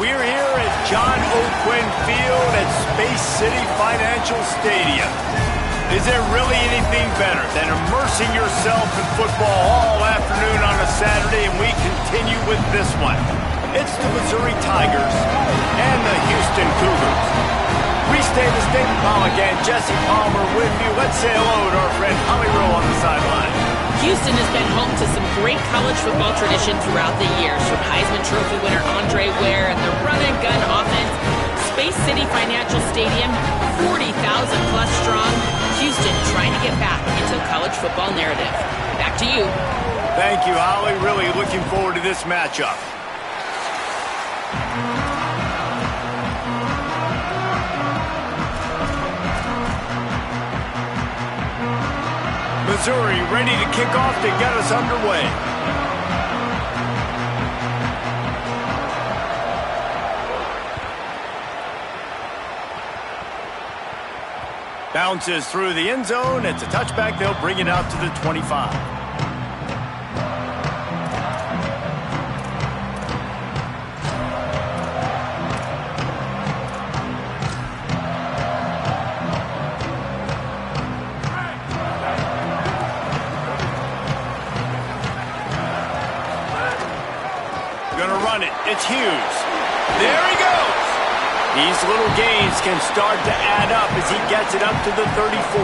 We're here at John O'Quinn Field at Space City Financial Stadium. Is there really anything better than immersing yourself in football all afternoon on a Saturday? And we continue with this one. It's the Missouri Tigers and the Houston Cougars. Restate the state. Paul again, Jesse Palmer with you. Let's say hello to our friend Holly Rowe on the sideline. Houston has been home to some great college football tradition throughout the years, from Heisman Trophy winner Andre Ware and the run-and-gun offense. Space City Financial Stadium, 40,000 plus strong. Houston trying to get back into the college football narrative. Back to you. Thank you, Holly. Really looking forward to this matchup. Missouri ready to kick off to get us underway. Bounces through the end zone. It's a touchback. They'll bring it out to the 25. It's Hughes. There he goes. These little gains can start to add up as he gets it up to the 34.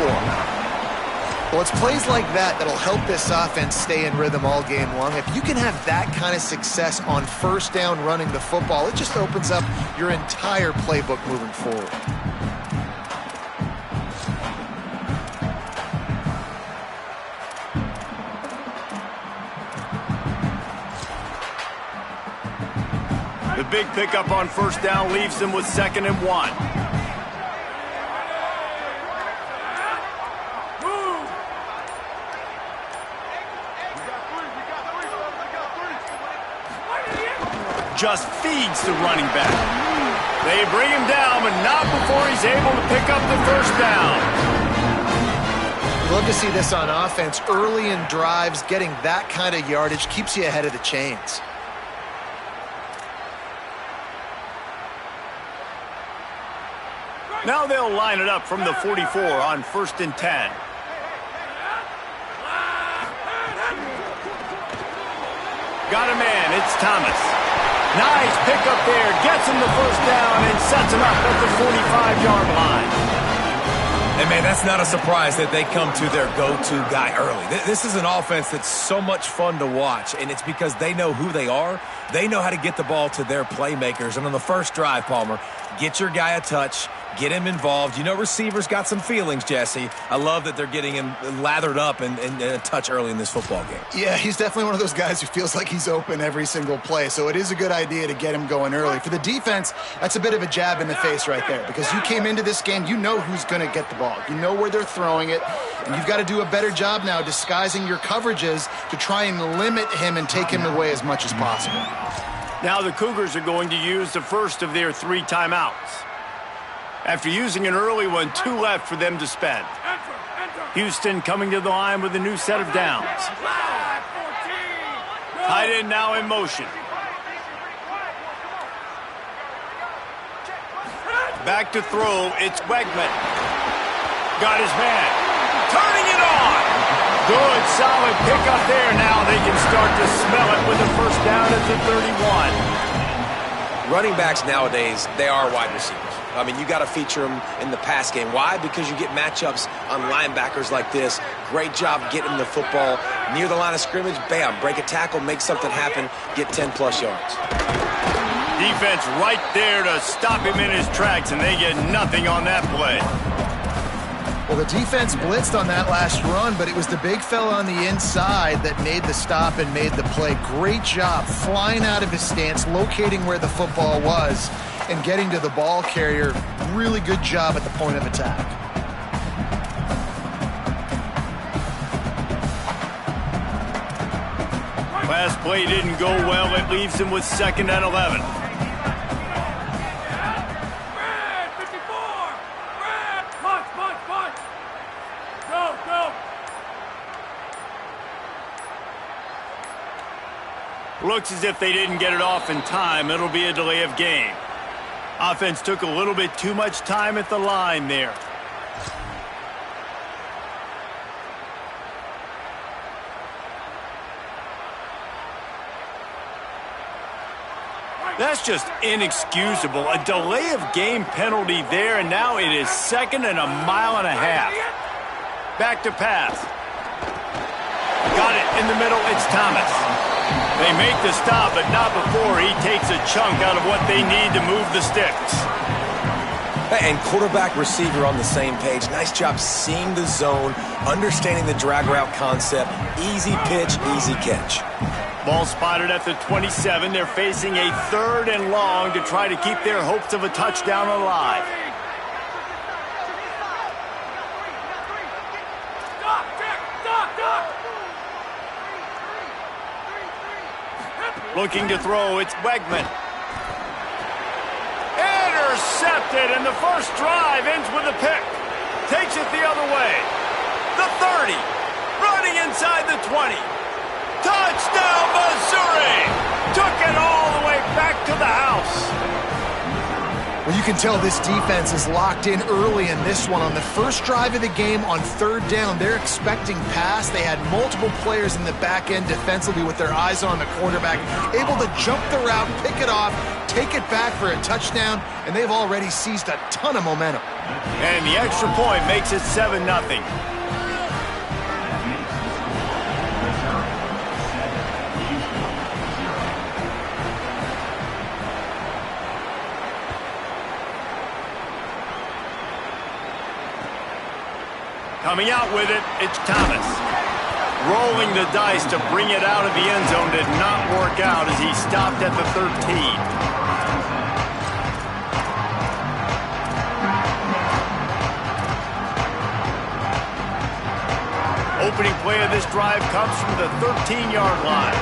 Well, it's plays like that that'll help this offense stay in rhythm all game long. If you can have that kind of success on first down running the football, it just opens up your entire playbook moving forward. The big pickup on first down leaves them with 2nd and 1. Just feeds the running back. They bring him down, but not before he's able to pick up the first down. Love to see this on offense. Early in drives, getting that kind of yardage keeps you ahead of the chains. Now they'll line it up from the 44 on 1st and 10. Got a man, it's Thomas. Nice pickup there, gets him the first down and sets him up at the 45-yard line. And, man, that's not a surprise that they come to their go-to guy early. This is an offense that's so much fun to watch, and it's because they know who they are. They know how to get the ball to their playmakers. And on the first drive, Palmer, get your guy a touch, get him involved. You know receivers got some feelings, Jesse. I love that they're getting him lathered up and a touch early in this football game. Yeah, he's definitely one of those guys who feels like he's open every single play, so it is a good idea to get him going early. For the defense, that's a bit of a jab in the face right there, because you came into this game, you know who's going to get the ball. You know where they're throwing it, and you've got to do a better job now disguising your coverages to try and limit him and take him away as much as possible. Now the Cougars are going to use the first of their 3 timeouts. After using an early one, 2 left for them to spend. Houston coming to the line with a new set of downs. Tight end now in motion. Back to throw, it's Wegman. Got his man. Turning it on. Good, solid pickup there. Now they can start to smell it with a first down at the 31. Running backs nowadays, they are wide receivers. I mean, you got to feature them in the pass game. Why? Because you get matchups on linebackers like this. Great job getting the football near the line of scrimmage. Bam, break a tackle, make something happen, get 10-plus yards. Defense right there to stop him in his tracks, and they get nothing on that play. Well, the defense blitzed on that last run, but it was the big fella on the inside that made the stop and made the play. Great job flying out of his stance, locating where the football was, and getting to the ball carrier. Really good job at the point of attack. Last play didn't go well. It leaves him with 2nd and 11. Looks as if they didn't get it off in time. It'll be a delay of game. Offense took a little bit too much time at the line there. That's just inexcusable. A delay of game penalty there, and now it is 2nd and 1.5 miles. Back to pass. Got it in the middle. It's Thomas. They make the stop, but not before he takes a chunk out of what they need to move the sticks. And quarterback receiver on the same page. Nice job seeing the zone, understanding the drag route concept. Easy pitch, easy catch. Ball spotted at the 27. They're facing a 3rd and long to try to keep their hopes of a touchdown alive. Looking to throw, it's Wegman. Intercepted, and the first drive ends with a pick. Takes it the other way. The 30. Running inside the 20. Touchdown, Missouri! Took it all the way back to the house. Well, you can tell this defense is locked in early in this one. On the first drive of the game on 3rd down, they're expecting pass. They had multiple players in the back end defensively with their eyes on the quarterback, able to jump the route, pick it off, take it back for a touchdown, and they've already seized a ton of momentum. And the extra point makes it 7-0. Coming out with it, it's Thomas. Rolling the dice to bring it out of the end zone did not work out as he stopped at the 13. Opening play of this drive comes from the 13-yard line.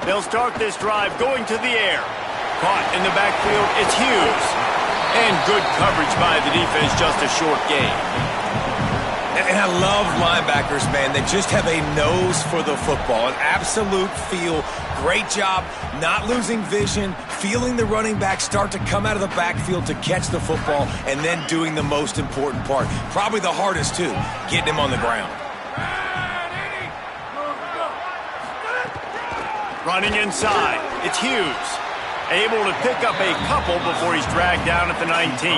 They'll start this drive going to the air. Caught in the backfield, it's Hughes. And good coverage by the defense, just a short gain. And I love linebackers, man. They just have a nose for the football, an absolute feel. Great job not losing vision, feeling the running back start to come out of the backfield to catch the football, and then doing the most important part. Probably the hardest, too, getting him on the ground. Running inside, it's Hughes. Able to pick up a couple before he's dragged down at the 19.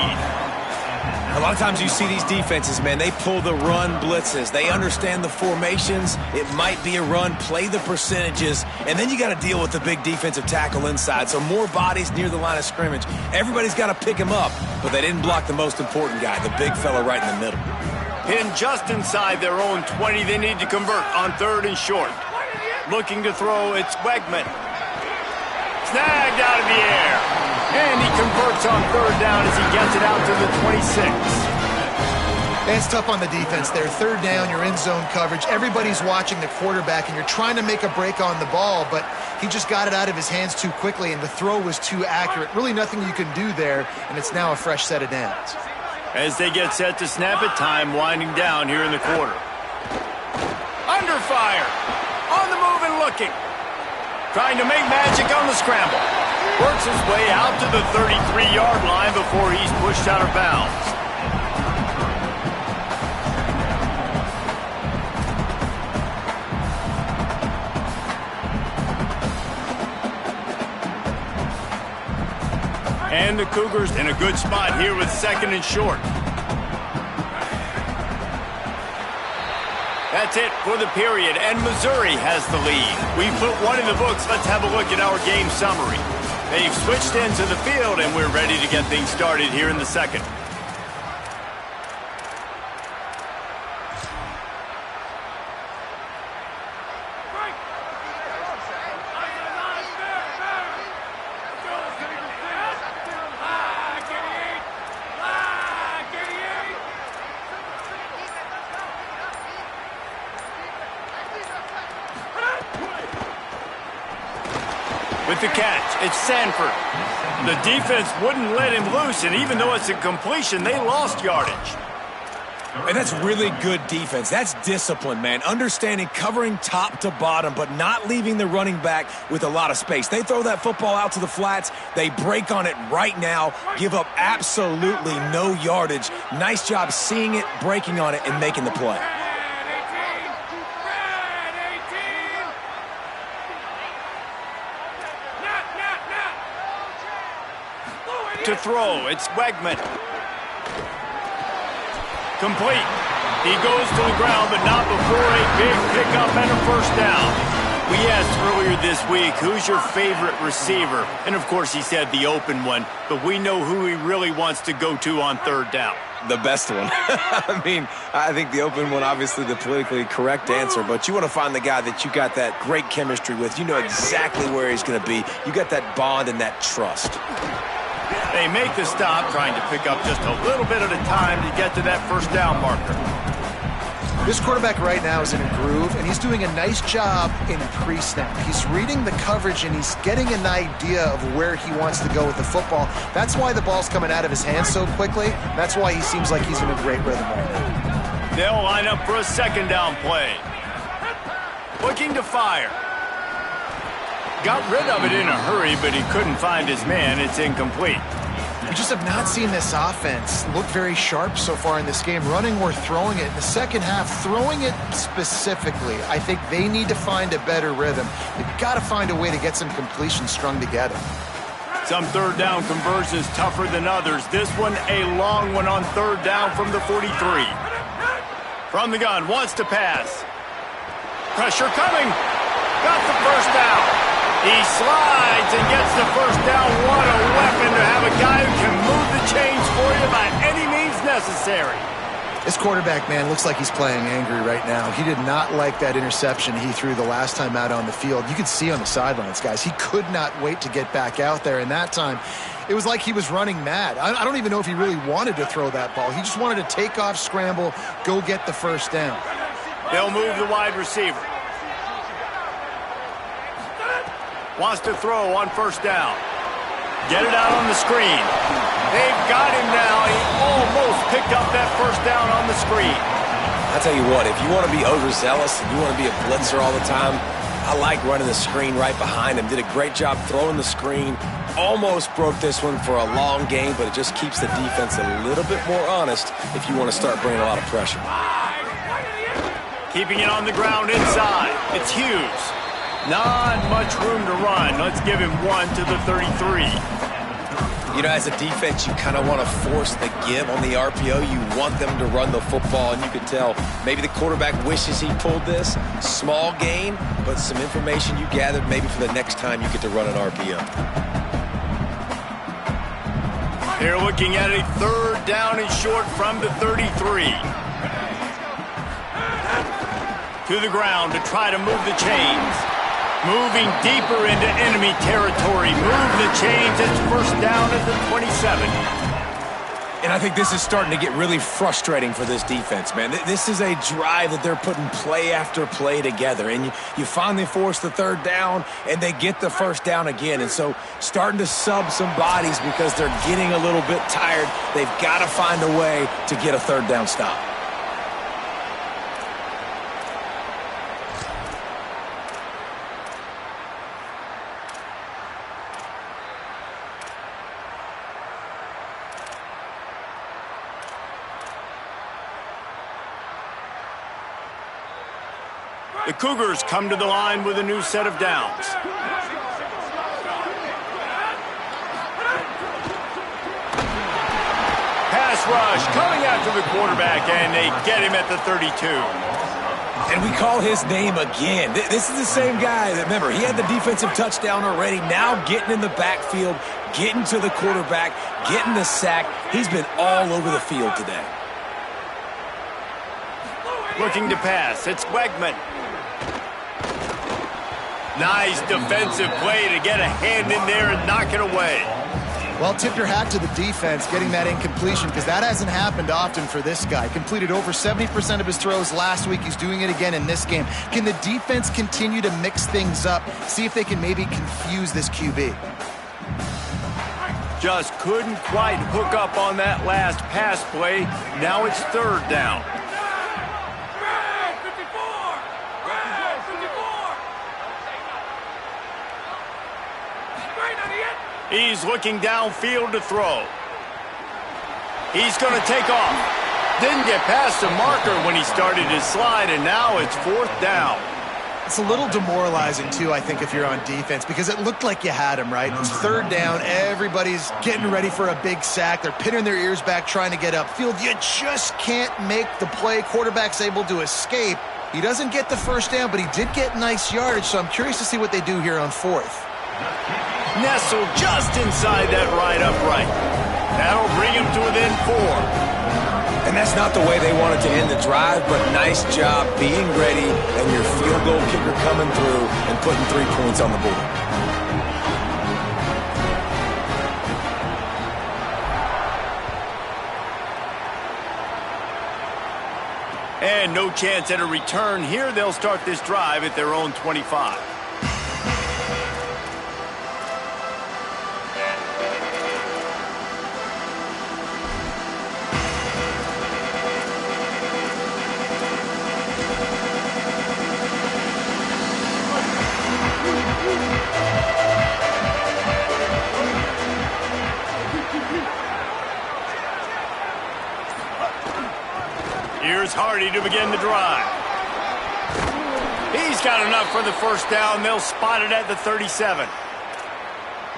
A lot of times you see these defenses, man, they pull the run blitzes. They understand the formations. It might be a run, play the percentages, and then you got to deal with the big defensive tackle inside. So more bodies near the line of scrimmage. Everybody's got to pick him up, but they didn't block the most important guy, the big fella right in the middle. Pinned just inside their own 20. They need to convert on 3rd and short. Looking to throw, it's Wegman. Snagged out of the air. And he converts on 3rd down as he gets it out to the 26. And it's tough on the defense there. 3rd down, you're in zone coverage. Everybody's watching the quarterback, and you're trying to make a break on the ball, but he just got it out of his hands too quickly, and the throw was too accurate. Really nothing you can do there, and it's now a fresh set of downs. As they get set to snap it, time winding down here in the quarter. Under fire. On the move and looking. Trying to make magic on the scramble. Works his way out to the 33-yard line before he's pushed out of bounds. And the Cougars in a good spot here with 2nd and short. That's it for the period, and Missouri has the lead. We've put one in the books. Let's have a look at our game summary. They've switched into the field, and we're ready to get things started here in the 2nd. With the catch, it's Sanford. The defense wouldn't let him loose, and even though it's a completion, they lost yardage. And that's really good defense. That's discipline, man. Understanding, covering top to bottom, but not leaving the running back with a lot of space. They throw that football out to the flats. They break on it right now, give up absolutely no yardage. Nice job seeing it, breaking on it, and making the play. To throw, it's Wegman. Complete. He goes to the ground, but not before a big pickup and a first down. We asked earlier this week, who's your favorite receiver? And, of course, he said the open one, but we know who he really wants to go to on third down. The best one. I mean, I think the open one, obviously the politically correct answer, but you want to find the guy that you got that great chemistry with. You know exactly where he's going to be. You got that bond and that trust. They make the stop, trying to pick up just a little bit at a time to get to that first down marker. This quarterback right now is in a groove, and he's doing a nice job in pre-snap. He's reading the coverage, and he's getting an idea of where he wants to go with the football. That's why the ball's coming out of his hands so quickly. That's why he seems like he's in a great rhythm right now. They'll line up for a second down play. Looking to fire. Got rid of it in a hurry, but he couldn't find his man. It's incomplete. We just have not seen this offense look very sharp so far in this game, running or throwing it. In the second half, throwing it specifically, I think they need to find a better rhythm. They've got to find a way to get some completions strung together. Some third down conversions tougher than others. This one, a long one on third down from the 43. From the gun, wants to pass. Pressure coming. Got the first down. He slides and gets the first down. What a weapon to have a guy who can move the chains for you by any means necessary. This quarterback, man, looks like he's playing angry right now. He did not like that interception he threw the last time out on the field. You could see on the sidelines, guys, he could not wait to get back out there. And that time, it was like he was running mad. I don't even know if he really wanted to throw that ball. He just wanted to take off, scramble, go get the first down. They'll move the wide receiver. Wants to throw on first down. Get it out on the screen. They've got him now. He almost picked up that first down on the screen. I'll tell you what, if you want to be overzealous and you want to be a blitzer all the time, I like running the screen right behind him. Did a great job throwing the screen. Almost broke this one for a long game, but it just keeps the defense a little bit more honest if you want to start bringing a lot of pressure. Keeping it on the ground inside. It's Hughes. Not much room to run. Let's give him one to the 33. You know, as a defense, you kind of want to force the give on the RPO. You want them to run the football, and you can tell maybe the quarterback wishes he pulled this. Small gain, but some information you gathered maybe for the next time you get to run an RPO. They're looking at a third down and short from the 33. To the ground to try to move the chains. Moving deeper into enemy territory. Move the chains. It's first down at the 27. And I think this is starting to get really frustrating for this defense, man. This is a drive that they're putting play after play together. And you finally force the third down, and they get the first down again. And so starting to sub some bodies because they're getting a little bit tired. They've got to find a way to get a third down stop. The Cougars come to the line with a new set of downs. Pass rush coming after the quarterback, and they get him at the 32. And we call his name again. This is the same guy that, remember, he had the defensive touchdown already. Now getting in the backfield, getting to the quarterback, getting the sack. He's been all over the field today. Looking to pass. It's Wegman. Nice defensive play to get a hand in there and knock it away. Well, tip your hat to the defense getting that incompletion, because that hasn't happened often for this guy. Completed over 70% of his throws last week. He's doing it again in this game. Can the defense continue to mix things up, see if they can maybe confuse this QB? Just couldn't quite hook up on that last pass play. Now it's third down. He's looking downfield to throw. He's going to take off. Didn't get past the marker when he started his slide, and now it's fourth down. It's a little demoralizing, too, I think, if you're on defense, because it looked like you had him, right? It's third down. Everybody's getting ready for a big sack. They're pinning their ears back, trying to get upfield. You just can't make the play. Quarterback's able to escape. He doesn't get the first down, but he did get nice yardage, so I'm curious to see what they do here on fourth. Nestled just inside that right upright. That'll bring him to within 4. And that's not the way they wanted to end the drive, but nice job being ready and your field goal kicker coming through and putting 3 points on the board. And no chance at a return here. They'll start this drive at their own 25. Here's Hardy to begin the drive. He's got enough for the first down. They'll spot it at the 37.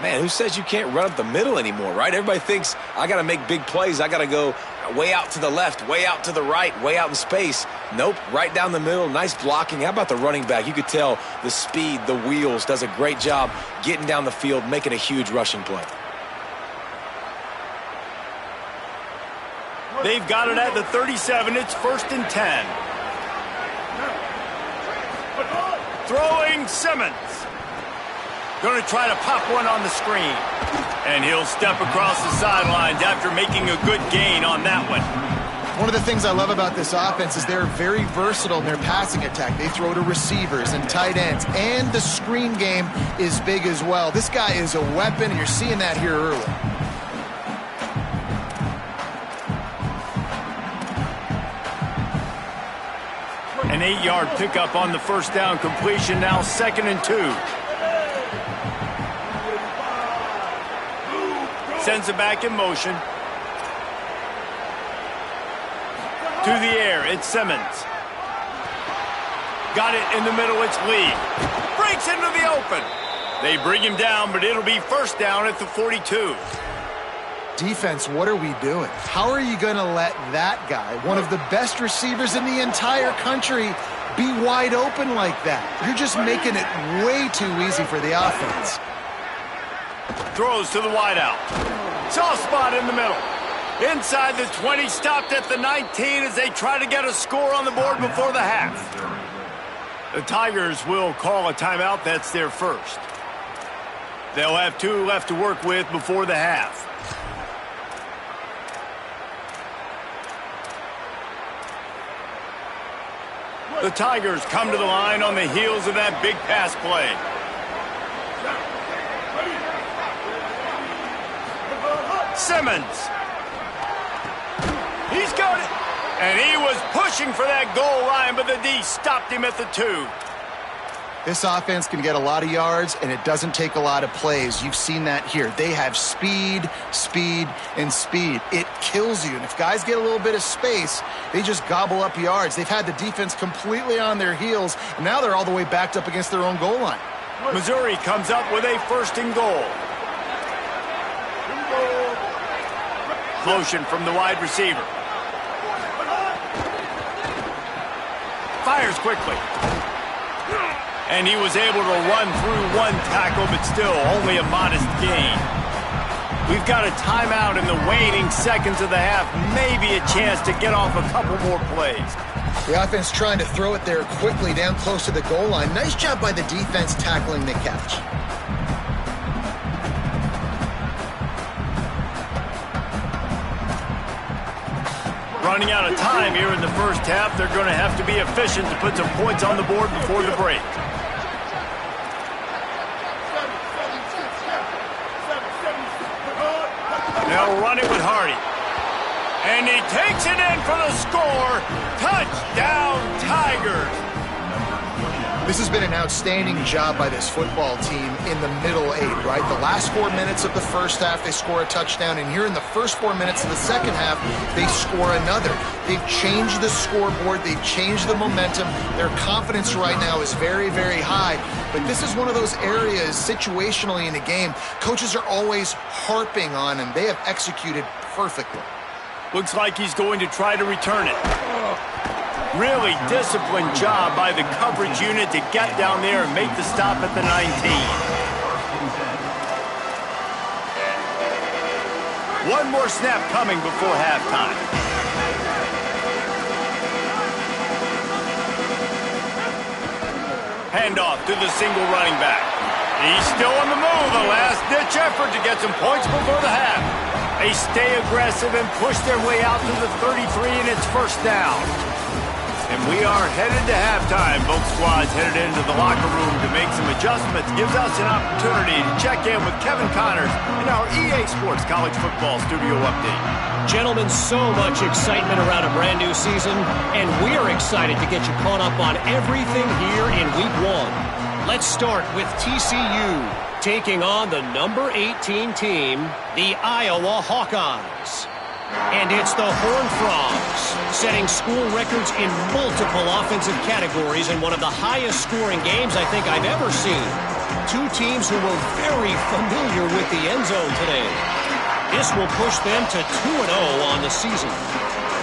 Man, who says you can't run up the middle anymore, right? Everybody thinks, I got to make big plays. I got to go way out to the left, way out to the right, way out in space. Nope, right down the middle. Nice blocking. How about the running back? You could tell the speed, the wheels, does a great job getting down the field, making a huge rushing play. They've got it at the 37. It's first and 10. Throwing Simmons. Going to try to pop one on the screen. And he'll step across the sidelines after making a good gain on that one. One of the things I love about this offense is they're very versatile in their passing attack. They throw to receivers and tight ends, and the screen game is big as well. This guy is a weapon, and you're seeing that here early. An 8-yard pickup on the first down completion, now 2nd and 2. Sends it back in motion. To the air, it's Simmons. Got it in the middle, it's Lee. Breaks into the open. They bring him down, but it'll be first down at the 42. Defense, what are we doing? How are you going to let that guy, one of the best receivers in the entire country, be wide open like that? You're just making it way too easy for the offense. Throws to the wideout. Soft spot in the middle. Inside the 20, stopped at the 19 as they try to get a score on the board before the half. The Tigers will call a timeout. That's their first. They'll have 2 left to work with before the half. The Tigers come to the line on the heels of that big pass play. Simmons. He's got it. And he was pushing for that goal line, but the D stopped him at the 2. This offense can get a lot of yards, and it doesn't take a lot of plays. You've seen that here. They have speed, speed, and speed. It kills you. And if guys get a little bit of space, they just gobble up yards. They've had the defense completely on their heels, and now they're all the way backed up against their own goal line. Missouri comes up with a first and goal. Motion from the wide receiver. Fires quickly. And he was able to run through 1 tackle, but still only a modest gain. We've got a timeout in the waning seconds of the half. Maybe a chance to get off a couple more plays. The offense trying to throw it there quickly down close to the goal line. Nice job by the defense tackling the catch. Running out of time here in the first half. They're going to have to be efficient to put some points on the board before the break. They'll run it with Hardy. And he takes it in for the score. Touchdown, Tigers. This has been an outstanding job by this football team in the middle eight, right? The last 4 minutes of the first half, they score a touchdown. And here in the first 4 minutes of the second half, they score another. They've changed the scoreboard. They've changed the momentum. Their confidence right now is very, very high. But this is one of those areas situationally in a game coaches are always harping on, and they have executed perfectly. Looks like he's going to try to return it. Really disciplined job by the coverage unit to get down there and make the stop at the 19. One more snap coming before halftime. Handoff to the single running back. He's still on the move. A last-ditch effort to get some points before the half. They stay aggressive and push their way out to the 33, and it's first down. And we are headed to halftime. Both squads headed into the locker room to make some adjustments. Gives us an opportunity to check in with Kevin Connors in our EA Sports College Football Studio Update. Gentlemen, so much excitement around a brand new season, and we're excited to get you caught up on everything here in Week 1. Let's start with TCU taking on the number 18 team, the Iowa Hawkeyes. And it's the Horned Frogs, setting school records in multiple offensive categories in one of the highest scoring games I think I've ever seen. Two teams who were very familiar with the end zone today. This will push them to 2-0 on the season.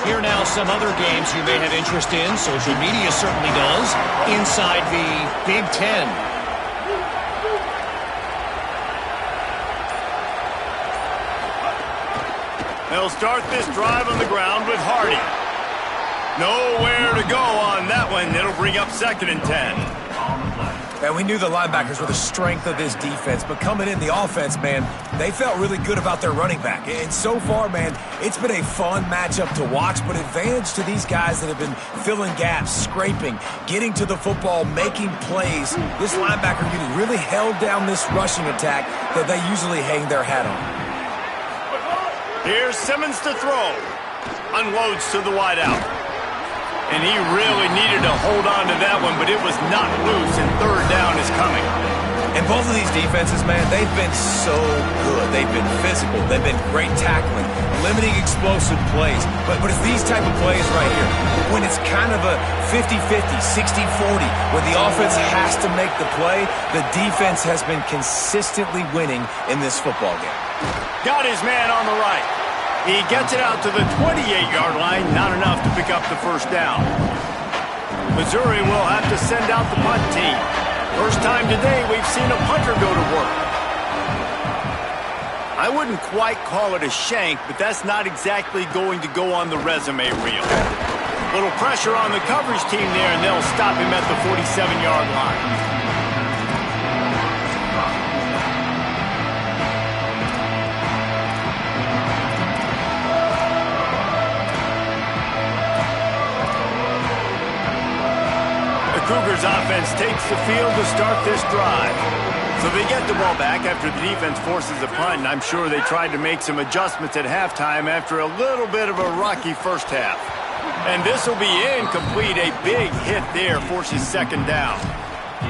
Here now some other games you may have interest in, social media certainly does, inside the Big Ten. They'll start this drive on the ground with Hardy. Nowhere to go on that one. It'll bring up 2nd and 10. And we knew the linebackers were the strength of this defense, but coming in the offense, man, they felt really good about their running back. And so far, man, it's been a fun matchup to watch, but advantage to these guys that have been filling gaps, scraping, getting to the football, making plays. This linebacker unit really held down this rushing attack that they usually hang their hat on. Here's Simmons to throw. Unloads to the wideout. And he really needed to hold on to that one, but it was not loose, and 3rd down is coming. And both of these defenses, man, they've been so good. They've been physical. They've been great tackling, limiting explosive plays. But it's these type of plays right here, when it's kind of a 50-50, 60-40, where the offense has to make the play, the defense has been consistently winning in this football game. Got his man on the right. He gets it out to the 28-yard line. Not enough to pick up the first down. Missouri will have to send out the punt team. First time today we've seen a punter go to work. I wouldn't quite call it a shank, but that's not exactly going to go on the resume reel. Little pressure on the coverage team there, and they'll stop him at the 47-yard line. Cougars offense takes the field to start this drive. So they get the ball back after the defense forces a punt, and I'm sure they tried to make some adjustments at halftime after a little bit of a rocky first half. And this will be incomplete. A big hit there forces 2nd down.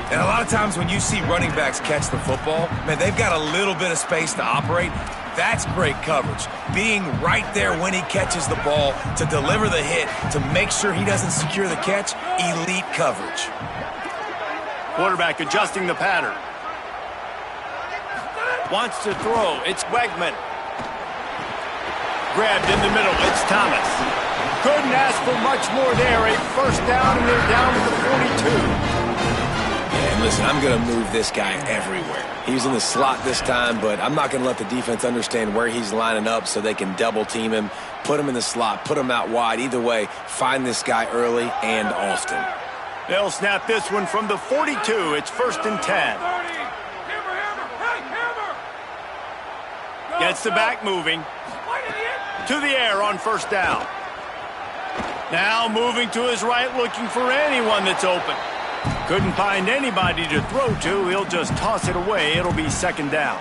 And a lot of times when you see running backs catch the football, man, they've got a little bit of space to operate. That's great coverage. Being right there when he catches the ball to deliver the hit, to make sure he doesn't secure the catch, elite coverage. Quarterback adjusting the pattern. Wants to throw. It's Wegman. Grabbed in the middle. It's Thomas. Couldn't ask for much more there. A first down, and they're down to the 42. And listen, I'm going to move this guy everywhere. He's in the slot this time, but I'm not going to let the defense understand where he's lining up so they can double team him, put him in the slot, put him out wide. Either way, find this guy early and often. They'll snap this one from the 42. It's 1st and 10. Gets the back moving. To the air on first down. Now moving to his right, looking for anyone that's open. Couldn't find anybody to throw to. He'll just toss it away. It'll be 2nd down.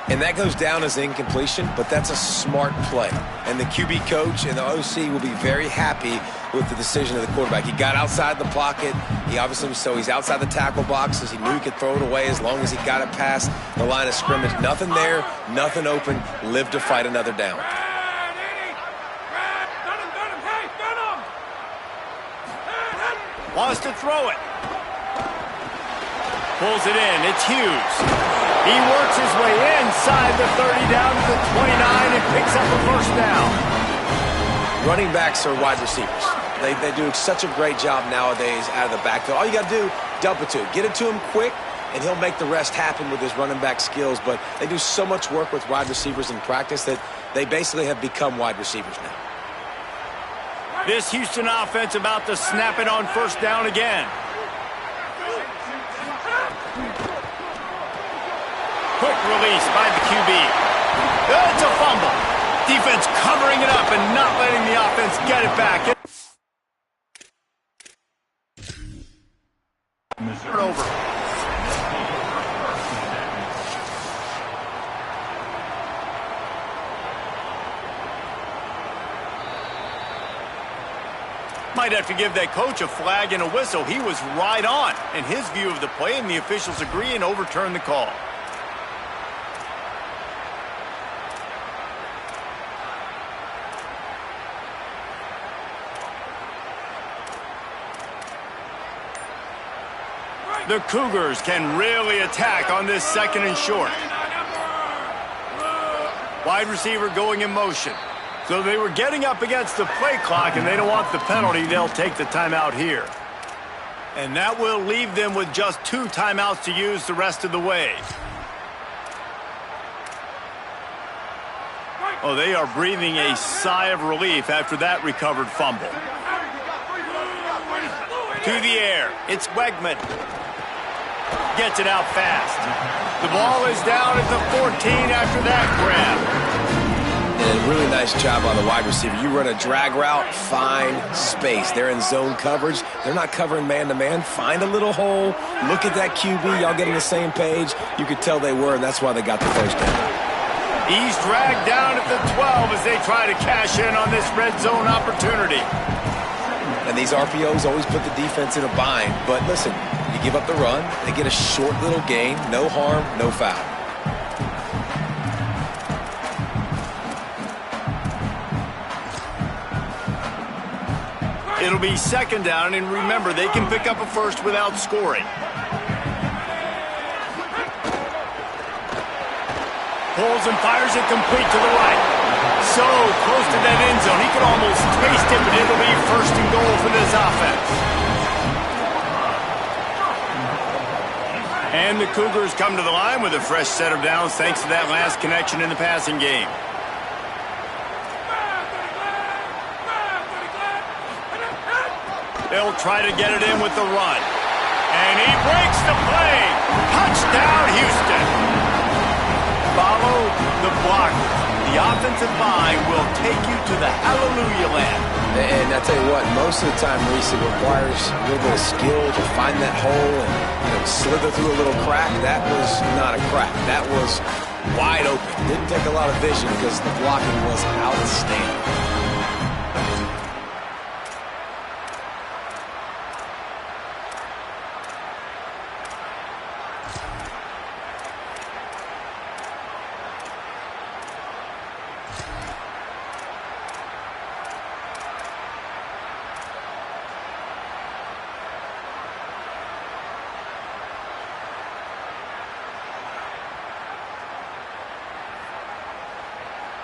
And that goes down as incompletion, but that's a smart play. And the QB coach and the OC will be very happy with the decision of the quarterback. He got outside the pocket. He's outside the tackle boxes. He knew he could throw it away as long as he got it past the line of scrimmage. Nothing there, nothing open. Live to fight another down. Wants to throw it. Pulls it in. It's Hughes. He works his way inside the 30 down to the 29 and picks up a first down. Running backs are wide receivers. They do such a great job nowadays out of the backfield. All you got to do, dump it to him. Get it to him quick, and he'll make the rest happen with his running back skills. But they do so much work with wide receivers in practice that they basically have become wide receivers now. This Houston offense about to snap it on first down again. Quick release by the QB. It's a fumble. Defense covering it up and not letting the offense get it back. Turnover. Might have to give that coach a flag and a whistle. He was right on in his view of the play, and the officials agree and overturn the call. The Cougars can really attack on this second and short. Wide receiver going in motion. So they were getting up against the play clock, and they don't want the penalty. They'll take the timeout here. And that will leave them with just 2 timeouts to use the rest of the way. Oh, they are breathing a sigh of relief after that recovered fumble. To the air. It's Wegman. Gets it out fast. The ball is down at the 14 after that grab. And a really nice job on the wide receiver. You run a drag route, find space. They're in zone coverage. They're not covering man-to-man. Find a little hole. Look at that QB. Y'all get on the same page. You could tell they were, and that's why they got the first down. He's dragged down at the 12 as they try to cash in on this red zone opportunity. And these RPOs always put the defense in a bind. But listen, you give up the run, they get a short little gain, no harm, no foul. It'll be second down, and remember, they can pick up a first without scoring. Pulls and fires it complete to the right. So close to that end zone, he could almost taste it, but it'll be first and goal for this offense. And the Cougars come to the line with a fresh set of downs thanks to that last connection in the passing game. They'll try to get it in with the run. And he breaks the play. Touchdown, Houston. Follow the block. The offensive line will take you to the hallelujah land. And I tell you what, most of the time, Reese, it requires a little bit of skill to find that hole and slither through a little crack. That was not a crack. That was wide open. Didn't take a lot of vision because the blocking was outstanding.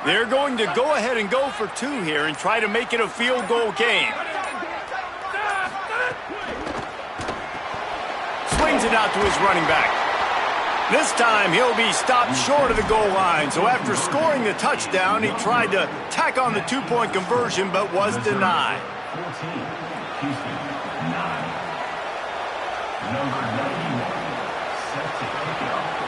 They're going to go ahead and go for 2 here and try to make it a field goal game. Swings it out to his running back. This time he'll be stopped short of the goal line. So after scoring the touchdown, he tried to tack on the 2-point conversion but was denied. 14, Houston, 9. Number 91, set to kick it off.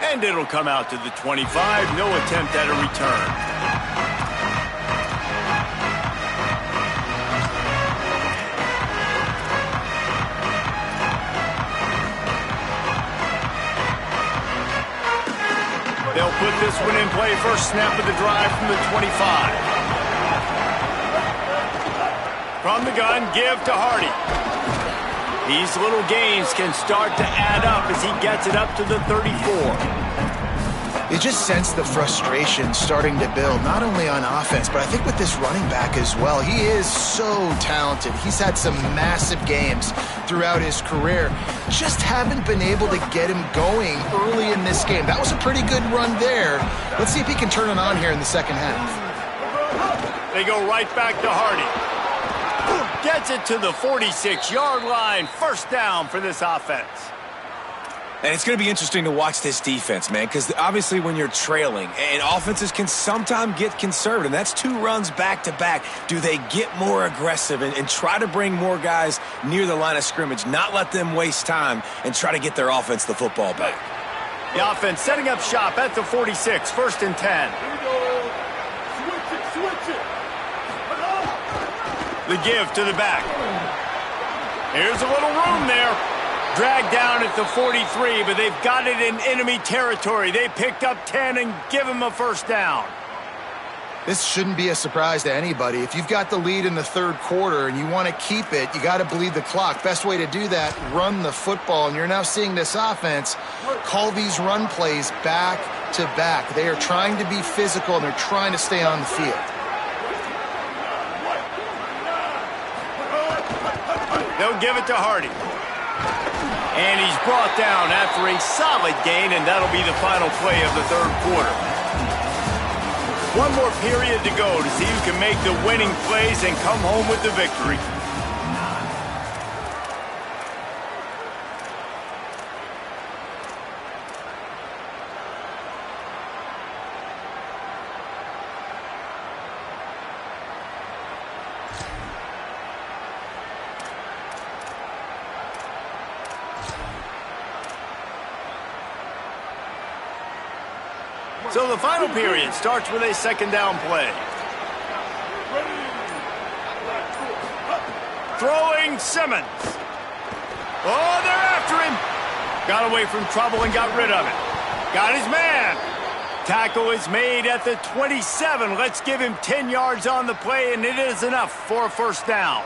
And it'll come out to the 25. No attempt at a return. put this one in play. First snap of the drive from the 25. From the gun, give to Hardy. These little gains can start to add up as he gets it up to the 34. You just sense the frustration starting to build, not only on offense, but I think with this running back as well. He is so talented. He's had some massive games throughout his career. Just haven't been able to get him going early in this game. That was a pretty good run there. Let's see if he can turn it on here in the second half. They go right back to Hardy. Gets it to the 46-yard line. First down for this offense. And it's going to be interesting to watch this defense, man, because obviously when you're trailing, and offenses can sometimes get conservative, and that's 2 runs back-to-back. Do they get more aggressive and try to bring more guys near the line of scrimmage, not let them waste time, and try to get their offense the football back? The offense setting up shop at the 46, 1st and 10. Switch it. The give to the back. Here's a little room there. Dragged down at the 43, but they've got it in enemy territory. They picked up 10 and give him a first down. This shouldn't be a surprise to anybody. If you've got the lead in the third quarter and you want to keep it, you got to bleed the clock. Best way to do that, run the football. And you're now seeing this offense call these run plays back to back. They are trying to be physical, and they're trying to stay on the field. They'll give it to Hardy. And he's brought down after a solid gain, and that'll be the final play of the third quarter. One more period to go to see who can make the winning plays and come home with the victory. So the final period starts with a second down play. Throwing Simmons. Oh, they're after him. Got away from trouble and got rid of it. Got his man. Tackle is made at the 27. Let's give him 10 yards on the play, and it is enough for a first down.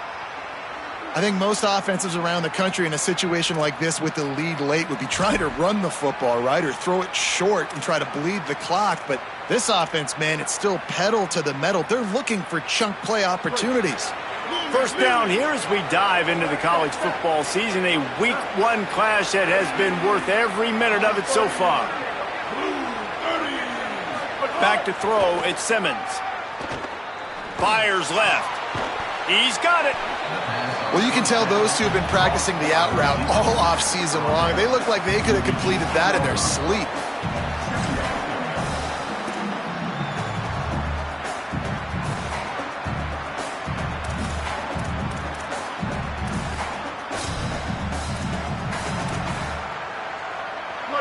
I think most offenses around the country in a situation like this with the lead late would be trying to run the football, right, or throw it short and try to bleed the clock. But this offense, man, it's still pedal to the metal. They're looking for chunk play opportunities. First down here as we dive into the college football season, a week 1 clash that has been worth every minute of it so far. Back to throw, it's Simmons. Fires left. He's got it. Well, you can tell those two have been practicing the out route all off season long. They look like they could have completed that in their sleep.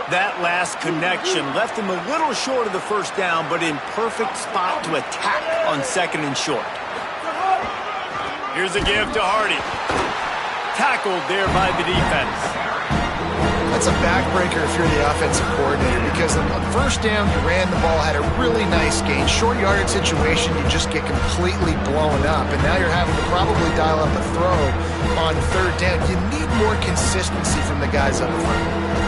That last connection left him a little short of the first down, but in perfect spot to attack on second and short. Here's a give to Hardy. Tackled there by the defense. That's a backbreaker if you're the offensive coordinator, because on first down, you ran the ball, had a really nice gain. Short yardage situation, you just get completely blown up, and now you're having to probably dial up a throw on third down. You need more consistency from the guys up front.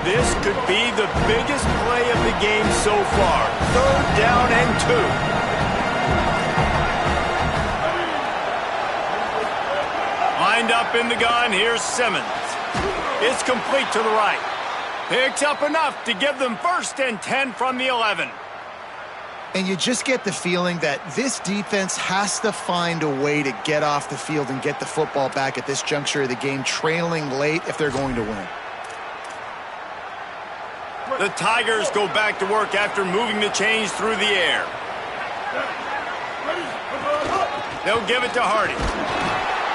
This could be the biggest play of the game so far. Third down and 2. Lined up in the gun, here's Simmons. It's complete to the right. Picks up enough to give them 1st and 10 from the 11. And you just get the feeling that this defense has to find a way to get off the field and get the football back at this juncture of the game, trailing late if they're going to win. The Tigers go back to work after moving the chains through the air. They'll give it to Hardy.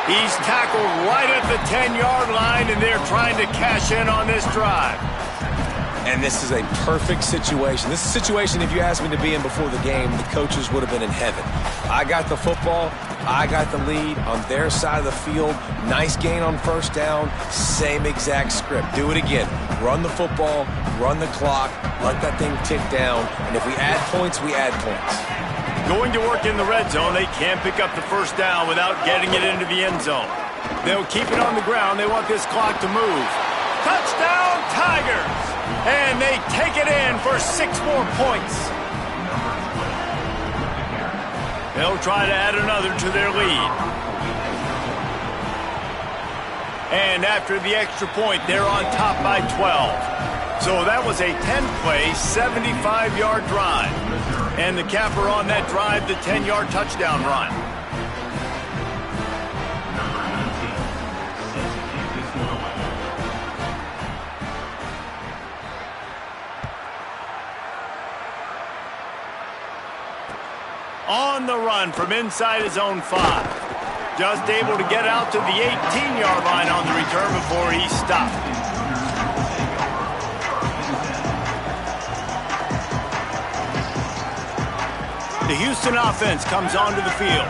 He's tackled right at the 10-yard line, and they're trying to cash in on this drive. And this is a perfect situation. This is a situation, if you asked me to be in before the game, the coaches would have been in heaven. I got the football. I got the lead on their side of the field. Nice gain on first down. Same exact script. Do it again. Run the football, run the clock, let that thing tick down. And if we add points, we add points. Going to work in the red zone, they can't pick up the first down without getting it into the end zone. They'll keep it on the ground. They want this clock to move. Touchdown, Tigers! And they take it in for 6 more points. They'll try to add another to their lead. And after the extra point, they're on top by 12. So that was a 10-play, 75-yard drive. And the capper on that drive, the 10-yard touchdown run. On the run from inside his own 5. Just able to get out to the 18-yard line on the return before he stopped. The Houston offense comes onto the field.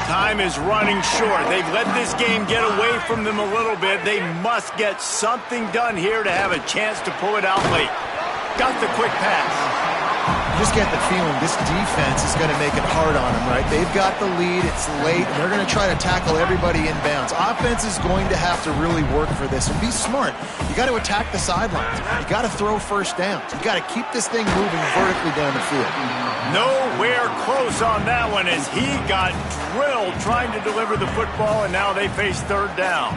Time is running short. They've let this game get away from them a little bit. They must get something done here to have a chance to pull it out late. Got the quick pass. Just get the feeling this defense is going to make it hard on them, right? They've got the lead. It's late. And they're going to try to tackle everybody inbounds. Offense is going to have to really work for this and be smart. You got to attack the sidelines. You got to throw first downs. You got to keep this thing moving vertically down the field. Nowhere close on that one as he got drilled trying to deliver the football, and now they face third down.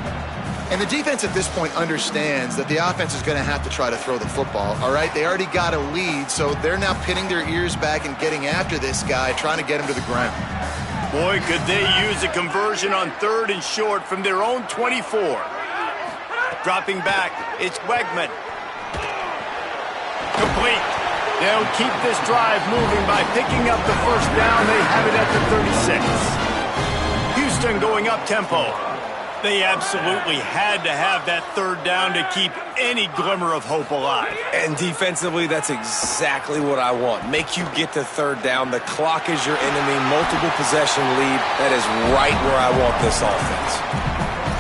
And the defense at this point understands that the offense is going to have to try to throw the football, all right? They already got a lead, so they're now pinning their ears back and getting after this guy, trying to get him to the ground. Boy, could they use a conversion on 3rd and short from their own 24. Dropping back, it's Wegman. Complete. They'll keep this drive moving by picking up the first down. They have it at the 36. Houston going up tempo. They absolutely had to have that third down to keep any glimmer of hope alive. And defensively, that's exactly what I want. Make you get to third down. The clock is your enemy. Multiple possession lead. That is right where I want this offense.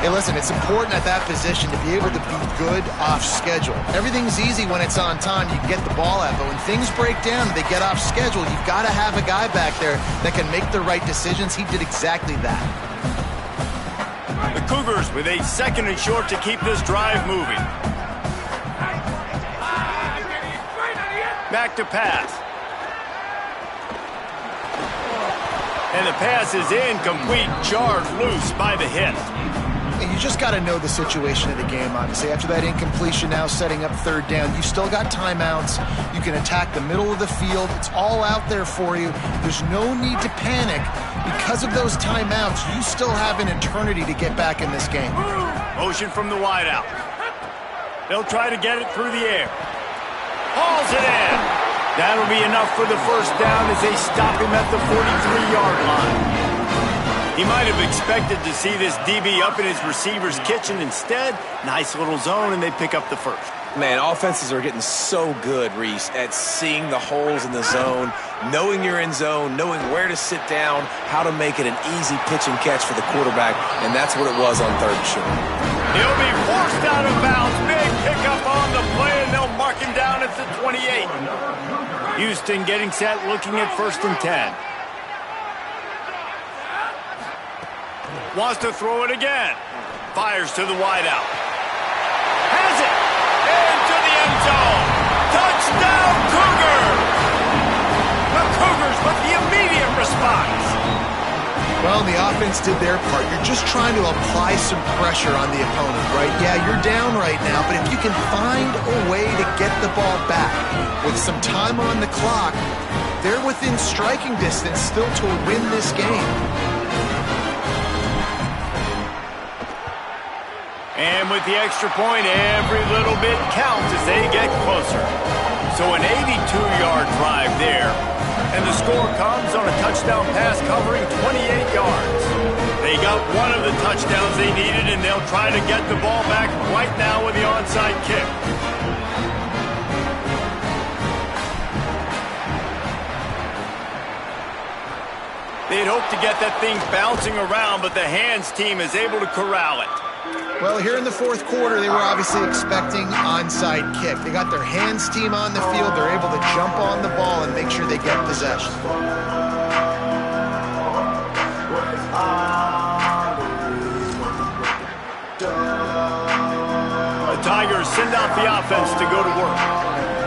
Hey, listen, it's important at that position to be able to be good off schedule. Everything's easy when it's on time. You can get the ball out. But when things break down, they get off schedule. You've got to have a guy back there that can make the right decisions. He did exactly that. The Cougars with a 2nd and short to keep this drive moving. Back to pass. And the pass is incomplete, jarred loose by the hit. And you just got to know the situation of the game, obviously. After that incompletion, now setting up third down, you still got timeouts. You can attack the middle of the field. It's all out there for you. There's no need to panic. Because of those timeouts, you still have an eternity to get back in this game. Motion from the wideout. They'll try to get it through the air. Hauls it in. That'll be enough for the first down as they stop him at the 43-yard line. He might have expected to see this DB up in his receiver's kitchen. Instead, nice little zone, and they pick up the first. Man, offenses are getting so good, Reese, at seeing the holes in the zone, knowing you're in zone, knowing where to sit down, how to make it an easy pitch and catch for the quarterback, and that's what it was on 3rd and short. He'll be forced out of bounds. Big pickup on the play, and they'll mark him down at the 28. Houston getting set, looking at 1st and 10. Wants to throw it again. Fires to the wideout. Has it. Into the end zone. Touchdown, Cougars! The Cougars with the immediate response. Well, the offense did their part. You're just trying to apply some pressure on the opponent, right? Yeah, you're down right now, but if you can find a way to get the ball back with some time on the clock, they're within striking distance still to win this game. And with the extra point, every little bit counts as they get closer. So an 82-yard drive there. And the score comes on a touchdown pass covering 28 yards. They got one of the touchdowns they needed, and they'll try to get the ball back right now with the onside kick. They'd hope to get that thing bouncing around, but the hands team is able to corral it. Well, here in the fourth quarter, they were obviously expecting onside kick. They got their hands team on the field. They're able to jump on the ball and make sure they get possession. The Tigers send out the offense to go to work.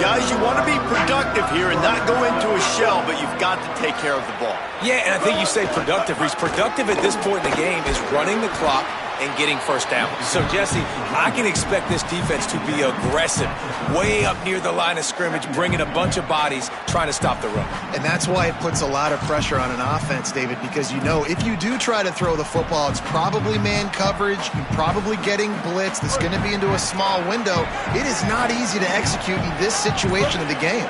Guys, you want to be productive here and not go into a shell, but you've got to take care of the ball. Yeah, and I think you say productive. Reese, productive at this point in the game is running the clock and getting first down. So, Jesse, I can expect this defense to be aggressive, way up near the line of scrimmage, bringing a bunch of bodies, trying to stop the run. And that's why it puts a lot of pressure on an offense, David, because you know if you do try to throw the football, it's probably man coverage, you're probably getting blitzed, it's going to be into a small window. It is not easy to execute in this situation of the game.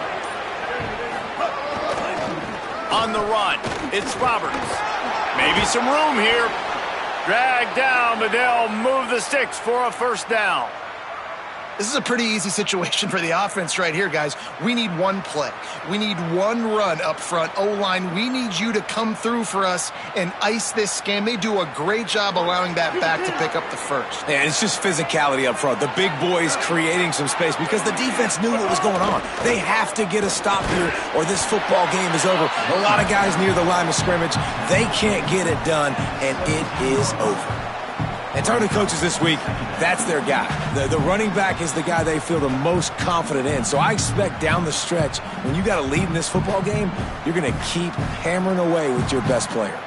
On the run, it's Roberts. Maybe some room here. Drag down, but they'll move the sticks for a first down. This is a pretty easy situation for the offense right here, guys. We need one play. We need one run up front. O-line, we need you to come through for us and ice this game. They do a great job allowing that back to pick up the first. Yeah, it's just physicality up front. The big boys creating some space because the defense knew what was going on. They have to get a stop here or this football game is over. A lot of guys near the line of scrimmage. They can't get it done, and it is over. And talking to coaches this week, that's their guy. The running back is the guy they feel the most confident in. So I expect down the stretch, when you got a lead in this football game, you're going to keep hammering away with your best player.